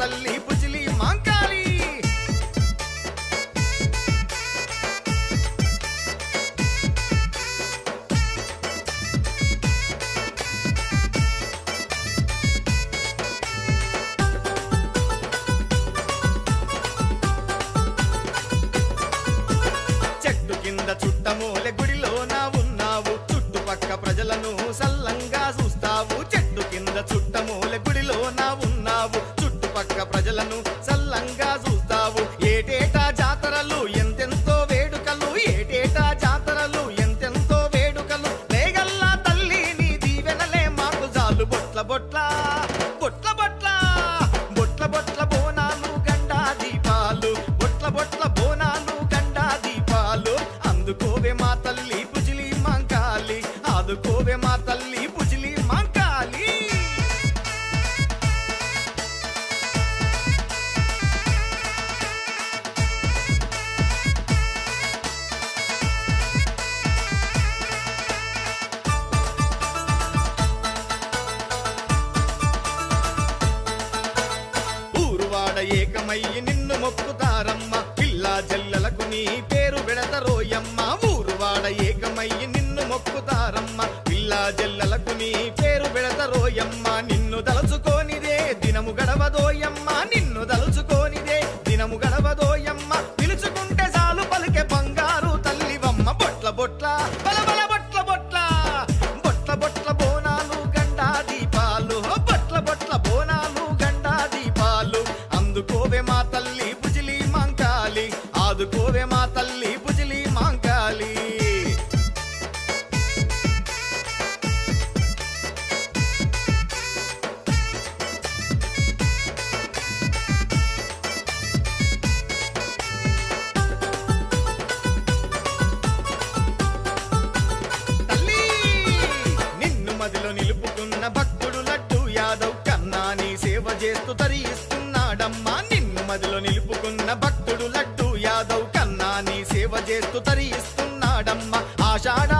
తల్లి పుజిలి మాంకాళి చెట్టు కింద చుట్టమూలె గుడిలోన ఉన్నావు చుట్టుపక్క ప్రజలను సల్లంగా చూస్తావు చెట్టు కింద చుట్టమూలె గుడిలోన ఉన్నావు చుట్టుపక్క ప్రజలను సల్లంగా చూస్తావు ఏటేటా జాతరలు ఎంతెంతో వేడుకలు ఏటేటా జాతరలు ఎంతెంతో వేడుకలు వేగల్లా తల్లి నీ దీవెనలే మాకు జాలు బొట్ల బొట్ల బొట్ల బొట్ల బొట్ల బొట్ల బోనాలు గండా దీపాలు బొట్ల బొట్ల బోనాలు గండా దీపాలు అందుకోవే మా తల్లి పుజిలి మాంకాళి ఆదుకోవే మా తల్లి పుజిలి మాంకాళి ఊరువాడ ఏకమయ్యి నిన్ను మొక్కుతారమ్మ పిల్లా జల్లలకు నీ పేరు పెడతరోయమ్మ ఊరువాడ ఏకమయ్యి నిన్ను మొక్కుతారమ్మ పిల్లా జల్లలకు నీ పేరు పెడతరోయమ్మ నిన్ను దలుచుకోనిదే దినము గడవదోయమ్మ నిన్ను దలుచుకోనిదే దినము గడవదోయమ్మ పిలుచుకుంటే చాలు పలికే బంగారు తల్లివమ్మ బొట్ల బొట్ల బలబల బొట్ల బొట్ల బొట్ల బొట్ల బోనాలు గండా దీపాలు బొట్ల బొట్ల బోనాలు గండా దీపాలు అందుకోవే మా తల్లి పుజిలి మాంకాళి ఆదుకోవే మా తల్లి పుజిలి మాంకాళి తల్లి నిన్ను మదిలో నిలుపుకున్న భక్తుడు లడ్డు యాదవ్ కన్నా నీ సేవ చేస్తూ తరిస్తున్నాడమ్మా నిన్ను మదిలో నిలుపుకున్న భక్తుడు లడ్డు యాదవ్ కన్నా నీ సేవ చేస్తూ తరిస్తున్నాడమ్మా ఆషాఢ